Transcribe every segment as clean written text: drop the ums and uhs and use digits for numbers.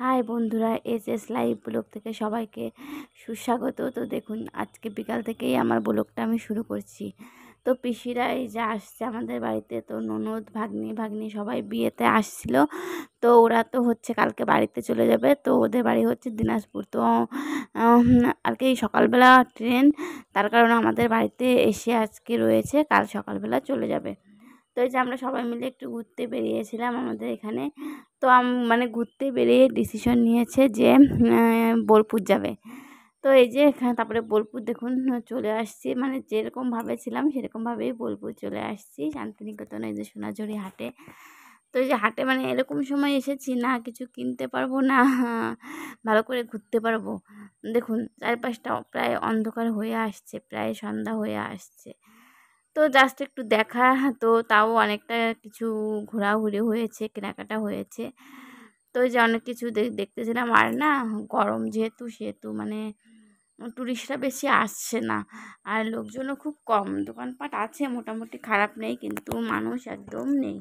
High বন্ধুরা, S live blog থেকে সবাইকে সুস্বাগত। তো দেখুন, আজকে বিকাল থেকেই আমার ব্লগটা আমি শুরু করছি। তো পিসিরা এই যে আসছে আমাদের বাড়িতে, তো ননদ ভাগ্নি সবাই বিয়েতে আসছিল। তো ওরা তো হচ্ছে কালকে বাড়িতে চলে যাবে, তো ওদের বাড়ি হচ্ছে দিনাজপুর। তো আর কি সকালবেলা ট্রেন, তার কারণে আমাদের বাড়িতে এসে আজকে রয়েছে, কাল সকালবেলা চলে যাবে। তো এই যে আমরা সবাই মিলে একটু ঘুরতে বেরিয়েছিলাম আমাদের এখানে। তো মানে ঘুরতে বেরিয়ে ডিসিশন নিয়েছে যে বোলপুর যাবে। তো এই যে এখানে তারপরে বোলপুর দেখুন চলে আসছি, মানে যেরকম ভাবেছিলাম সেরকমভাবেই বোলপুর চলে আসছি, শান্তিনিকেতন এই যে সোনাঝুরি হাটে। তো এই যে হাটে মানে এরকম সময় এসেছি, না কিছু কিনতে পারবো না ভালো করে ঘুরতে পারবো। দেখুন চারপাশটা প্রায় অন্ধকার হয়ে আসছে, প্রায় সন্ধ্যা হয়ে আসছে। তো জাস্ট একটু দেখা, তো তাও অনেকটা কিছু ঘোরাঘুরি হয়েছে, কেনাকাটা হয়েছে। তো এই যে অনেক কিছু দেখতেছিলাম, আর না গরম যেহেতু সেহেতু মানে টুরিস্টরা বেশি আসছে না, আর লোকজনও খুব কম। দোকানপাট আছে মোটামুটি, খারাপ নেই, কিন্তু মানুষ একদম নেই।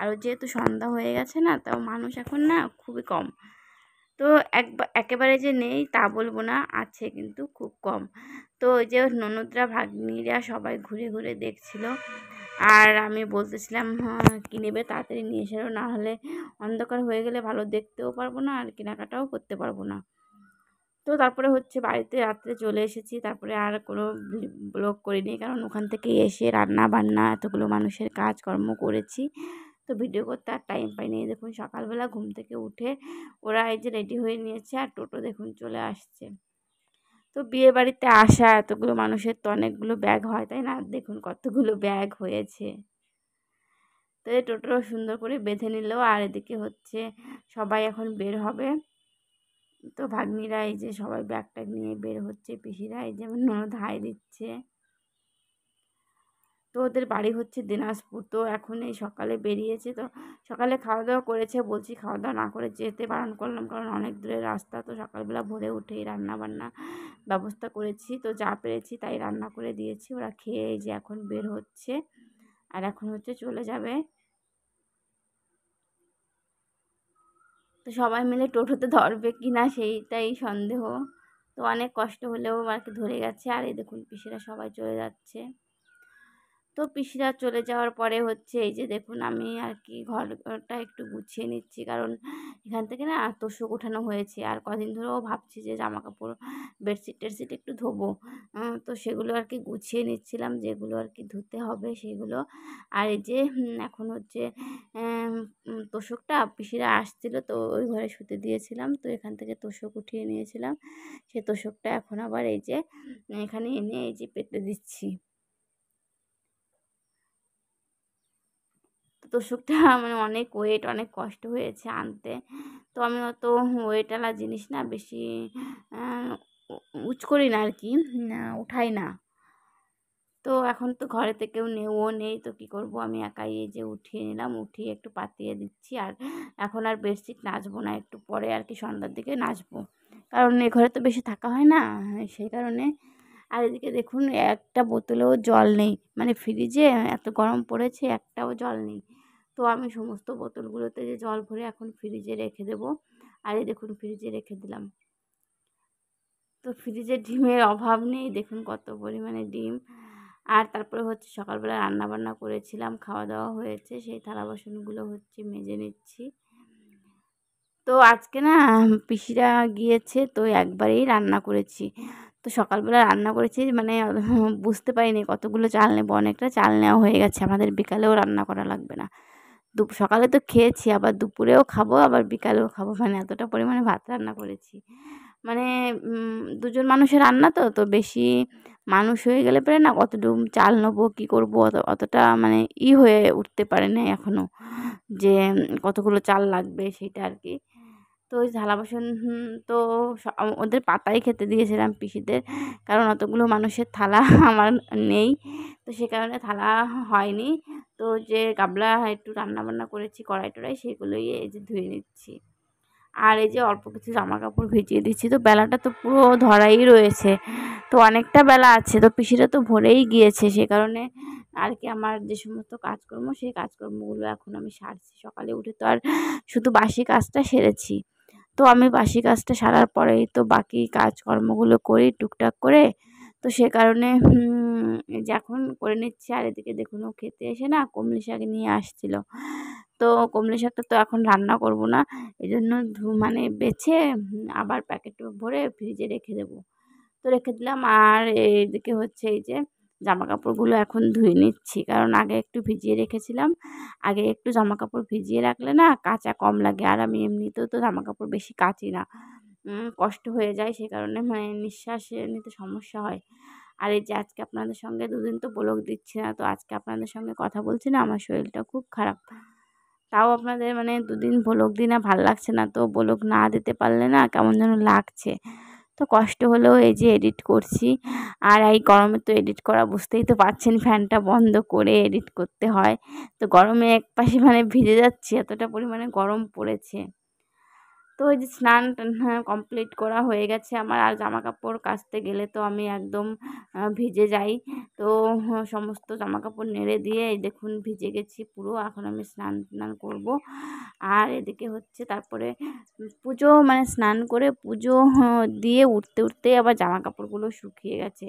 আর যেহেতু সন্ধ্যা হয়ে গেছে না, তাও মানুষ এখন না খুবই কম। তো একেবারে যে নেই তা বলবো না, আছে কিন্তু খুব কম। তো ওই যে ননদরা ভাগ্নিরা সবাই ঘুরে ঘুরে দেখছিল, আর আমি বলতেছিলাম হ্যাঁ কী নেবে তাড়াতাড়ি নিয়ে এসো, না হলে অন্ধকার হয়ে গেলে ভালো দেখতেও পারবো না আর কেনাকাটাও করতে পারবো না। তো তারপরে হচ্ছে বাড়িতে রাত্রে চলে এসেছি, তারপরে আর কোনো ব্লগ করিনি, কারণ ওখান থেকে এসে রান্না বান্না এতগুলো মানুষের কাজকর্ম করেছি, তো ভিডিও করতে আর টাইম পাইনি। দেখুন সকালবেলা ঘুম থেকে উঠে ওরা এই যে রেডি হয়ে নিয়েছে, আর টোটো দেখুন চলে আসছে। তো বিয়ে বাড়িতে আসা এতগুলো মানুষের তো অনেকগুলো ব্যাগ হয়, তাই না? দেখুন কতগুলো ব্যাগ হয়েছে। তো এই টোটো সুন্দর করে বেঁধে নিল, আর এদিকে হচ্ছে সবাই এখন বের হবে। তো ভাগ্নিরা এই যে সবাই ব্যাগ ট্যাগ নিয়ে বের হচ্ছে, পিসিরা এই যে আমার ননদ হাই দিচ্ছে। তো ওদের বাড়ি হচ্ছে দিনাজপুর। তো এখন এই সকালে বেরিয়েছে, তো সকালে খাওয়া দাওয়া করেছে, বলছি খাওয়া দাওয়া না করে যেতে বারণ করলাম, কারণ অনেক দূরের রাস্তা। তো সকালবেলা ভোরে উঠেই রান্না বান্না ব্যবস্থা করেছি, তো যা পেরেছি তাই রান্না করে দিয়েছি। ওরা খেয়ে এই যে এখন বের হচ্ছে, আর এখন হচ্ছে চলে যাবে। তো সবাই মিলে টোটোতে ধরবে কি না সেইটাই সন্দেহ। তো অনেক কষ্ট হলেও আর কি ধরে গেছে, আর এই দেখুন পিসিরা সবাই চলে যাচ্ছে। তো পিসিরা চলে যাওয়ার পরে হচ্ছে এই যে দেখুন আমি আর কি ঘরটা একটু গুছিয়ে নিচ্ছি, কারণ এখান থেকে না তোষক ওঠানো হয়েছে, আর কদিন ধরেও ভাবছি যে জামা কাপড় বেডশিট টেডশিট একটু ধোবো। তো সেগুলো আর কি গুছিয়ে নিচ্ছিলাম, যেগুলো আর কি ধুতে হবে সেগুলো। আর এই যে এখন হচ্ছে তোষকটা পিসিরা আসছিল, তো ওই ঘরে শুতে দিয়েছিলাম, তো এখান থেকে তোষক উঠিয়ে নিয়েছিলাম। সে তোষকটা এখন আবার এই যে এখানে এনে এই যে পেতে দিচ্ছি। তোষকটা মানে অনেক ওয়েট, অনেক কষ্ট হয়েছে আনতে। তো আমি অত ওয়েটওয়ালা জিনিস না বেশি করি না আর কি, উঠাই না। তো এখন তো ঘরেতে কেউ ও নেই, তো কী করব, আমি একাই এই যে উঠিয়ে নিলাম, উঠিয়ে একটু পাতিয়ে দিচ্ছি। আর এখন আর বেডশিট নাচবো না, একটু পরে আর কি সন্ধ্যার দিকে নাচবো, কারণ এ ঘরে তো বেশি থাকা হয় না, সেই কারণে। আর এদিকে দেখুন একটা বোতলেও জল নেই, মানে ফ্রিজে এত গরম পড়েছে একটাও জল নেই। তো আমি সমস্ত বোতলগুলোতে যে জল ভরে এখন ফ্রিজে রেখে দেবো। আর এই দেখুন ফ্রিজে রেখে দিলাম। তো ফ্রিজে ডিমের অভাব নেই, দেখুন কত পরিমাণে ডিম। আর তারপরে হচ্ছে সকালবেলা রান্না বান্না করেছিলাম, খাওয়া দাওয়া হয়েছে, সেই থালা বাসনগুলো হচ্ছে মেজে নিচ্ছি। তো আজকে না পিসিরা গিয়েছে, তো একবারেই রান্না করেছি। তো সকালবেলা রান্না করেছি, মানে বুঝতে পারিনি কতগুলো চাল নেব, অনেকটা চাল নেওয়া হয়ে গেছে, আমাদের বিকালেও রান্না করা লাগবে না। সকালে তো খেয়েছি, আবার দুপুরেও খাবো, আবার বিকালেও খাবো, মানে এতটা পরিমাণে ভাত রান্না করেছি। মানে দুজন মানুষের রান্না, তো তো বেশি মানুষ হয়ে গেলে পরে না কতটুকু চাল নেবো, কী করবো, অতটা মানে হয়ে উঠতে পারে না এখনও, যে কতগুলো চাল লাগবে সেটা আর কি। তো ওই থালা বাসন তো ওদের পাতাই খেতে দিয়েছিলাম পিসিদের, কারণ অতগুলো মানুষের থালা আমার নেই, তো সে কারণে থালা হয়নি। তো যে গামলা একটু রান্না বান্না করেছি, কড়াই টড়াই সেগুলোই এই যে ধুয়ে নিচ্ছি। আর এই যে অল্প কিছু জামা কাপড় ভিজিয়ে দিচ্ছি। তো বেলাটা তো পুরো ধরাই রয়েছে, তো অনেকটা বেলা আছে, তো পিসিরা তো ভোরেই গিয়েছে, সে কারণে আর কি আমার যে সমস্ত কাজকর্ম সেই কাজকর্মগুলো এখন আমি সারছি। সকালে উঠে তো আর শুধু বাসি কাজটা সেরেছি, তো আমি বাসি কাজটা সারার পরেই তো বাকি কাজকর্মগুলো করি টুকটাক করে। তো সে কারণে এই যে এখন করে নিচ্ছি। আর এদিকে দেখুন ও খেতে এসে না কমলি শাক নিয়ে আসছিল। তো কমলি শাকটা তো এখন রান্না করব না। এজন্য মানে বেছে আবার প্যাকেটে ভরে ফ্রিজে রেখে দেবো। তো রেখে দিলাম। আর এইদিকে হচ্ছে এই যে জামাকাপড়গুলো এখন ধুয়ে নিচ্ছি। কারণ আগে একটু ভিজিয়ে রেখেছিলাম। আগে একটু জামাকাপড় ভিজিয়ে রাখলে না কাচা কম লাগে। আর আমি এমনিতেও তো জামাকাপড় বেশি কাচি না। কষ্ট হয়ে যায় সে কারণে মানে নিঃশ্বাস নিতে সমস্যা হয়। আর এই যে আজকে আপনাদের সঙ্গে দুদিন তো ব্লগ দিচ্ছি না। তো আজকে আপনাদের সঙ্গে কথা বলছি না, আমার শরীরটা খুব খারাপ। তাও আপনাদের মানে দুদিন ব্লগ দিই না, ভাল লাগছে না। তো ব্লগ না দিতে পারলে না কেমন যেন লাগছে। তো কষ্ট হলেও এই যে এডিট করছি। আর এই গরমে তো এডিট করা বুঝতেই তো পারছেন, ফ্যানটা বন্ধ করে এডিট করতে হয়। তো গরমে একপাশে মানে ভিজে যাচ্ছি, এতটা পরিমাণে গরম পড়েছে। তো ওই যে স্নান টান হ্যাঁ কমপ্লিট করা হয়ে গেছে আমার। আর জামা কাপড় কাচতে গেলে তো আমি একদম ভিজে যাই। তো সমস্ত জামা কাপড় নেড়ে দিয়ে এই দেখুন ভিজে গেছি পুরো। এখন আমি স্নান টান করব। আর এদিকে হচ্ছে তারপরে পুজো মানে স্নান করে পুজো দিয়ে উঠতে উঠতেই আবার জামা কাপড়গুলো শুকিয়ে গেছে।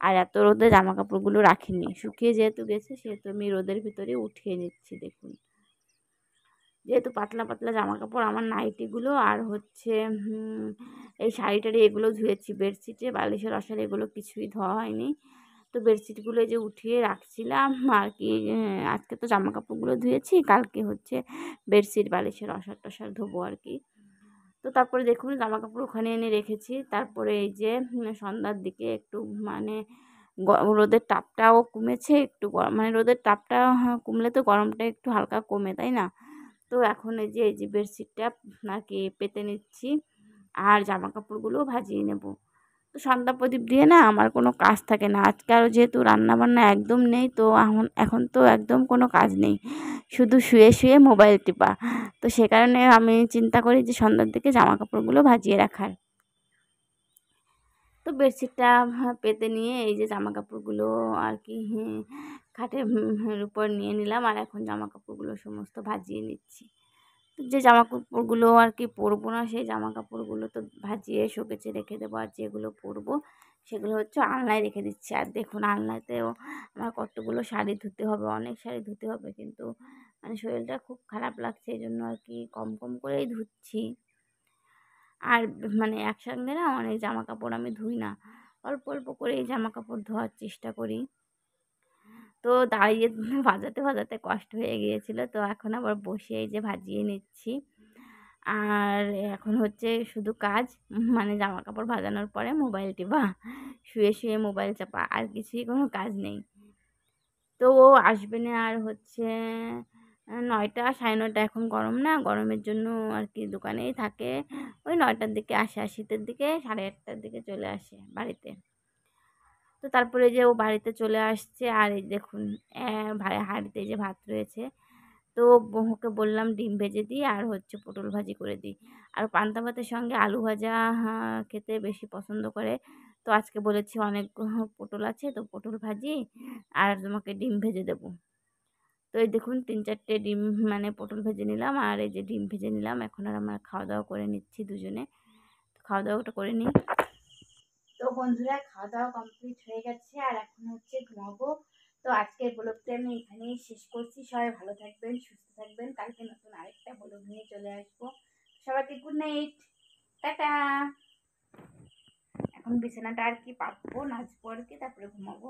আর এত রোদে জামা কাপড়গুলো রাখিনি, শুকিয়ে যেহেতু গেছে সেহেতু আমি রোদের ভিতরে উঠিয়ে নিচ্ছি দেখুন। যেহেতু পাতলা পাতলা জামা কাপড় আমার নাইটিগুলো আর হচ্ছে এই শাড়ি টাড়ি এগুলো ধুয়েছি। বেডশিটে বালিশের রসার এগুলো কিছুই ধোয়া হয়নি। তো বেডশিটগুলো যে উঠিয়ে রাখছিলাম আর কি। আজকে তো জামা কাপড়গুলো ধুয়েছি, কালকে হচ্ছে বেডশিট বালিশের রসার টসার ধোবো আর কি। তো তারপরে দেখুন জামা কাপড় ওখানে এনে রেখেছি। তারপরে এই যে সন্ধ্যার দিকে একটু মানে রোদের তাপটাও কমেছে একটু, মানে রোদের তাপটা কমলে তো গরমটা একটু হালকা কমে, তাই না? তো এখন এই যে বেডশিটটা আর কি পেতে নিচ্ছি। আর জামা কাপড়গুলোও ভাজিয়ে নেব। তো সন্ধ্যা প্রদীপ দিয়ে না আমার কোনো কাজ থাকে না। আজকে আরও যেহেতু রান্নাবান্না একদম নেই, তো এখন তো একদম কোনো কাজ নেই, শুধু শুয়ে শুয়ে মোবাইল টিপা। তো সে কারণে আমি চিন্তা করি যে সন্ধ্যার দিকে জামা কাপড়গুলো ভাজিয়ে রাখার। তো বেডশিটটা পেতে নিয়ে এই যে জামা কাপড়গুলো আর কি খাটের উপর নিয়ে নিলাম। আর এখন জামা কাপড়গুলো সমস্ত ভাজিয়ে নিচ্ছি। তো যে জামা কাপড়গুলো আর কি পরবো না সেই জামা কাপড়গুলো তো ভাজিয়ে শোকেজে রেখে দেবো। আর যেগুলো পরবো সেগুলো হচ্ছে আলনায় রেখে দিচ্ছি। আর দেখুন আলনাতেও আমার কতগুলো শাড়ি ধুতে হবে, অনেক শাড়ি ধুতে হবে, কিন্তু মানে শরীরটা খুব খারাপ লাগছে এই জন্য আর কি কম কম করেই ধুচ্ছি। আর মানে একসঙ্গে না অনেক জামা কাপড় আমি ধুই না, অল্প অল্প করেই জামা কাপড় ধোয়ার চেষ্টা করি। তো দাঁড়িয়ে ভাজাতে ভাজাতে কষ্ট হয়ে গিয়েছিল, তো এখন আবার বসে এই যে ভাজিয়ে নিচ্ছি। আর এখন হচ্ছে শুধু কাজ মানে জামা কাপড় ভাজানোর পরে মোবাইল টিপা, শুয়ে শুয়ে মোবাইল চাপা, আর কিছুই কোনো কাজ নেই। তো ও আসবে না আর হচ্ছে ৯টা ৯:৩০ এখন গরম না, গরমের জন্য আর কি দোকানেই থাকে। ওই ৯টার দিকে আসে, আর শীতের দিকে 8:30টার দিকে চলে আসে বাড়িতে। তো তারপরে যে ও বাড়িতে চলে আসছে। আর এই দেখুন হাঁড়িতে যে ভাত রয়েছে, তো ওকে বললাম ডিম ভেজে দিই আর হচ্ছে পটল ভাজি করে দিই। আর পান্তা ভাতের সঙ্গে আলু ভাজা খেতে বেশি পছন্দ করে। তো আজকে বলেছি অনেক পটল আছে তো পটল ভাজি আর তোমাকে ডিম ভেজে দেবো। তো এই দেখুন ৩-৪টে ডিম মানে পটল ভেজে নিলাম আর এই যে ডিম ভেজে নিলাম। এখন আর আমরা খাওয়া দাওয়া করে নিচ্ছি দুজনে। খাওয়া দাওয়াটা করে নিই। তো বন্ধুরা খাওয়া দাওয়া কমপ্লিট হয়ে গেছে আর এখন হচ্ছে ঘুমাবো। তো আজকের ব্লগটা আমি এখানেই শেষ করছি। সবাই ভালো থাকবেন, সুস্থ থাকবেন। কালকে নতুন আরেকটা ব্লগ নিয়ে চলে আসবো। সবাইকে গুড নাইট, টাটা। এখন বিছানাটা আর কি পাতবো, নাচবো আর কি, তারপরে ঘুমাবো।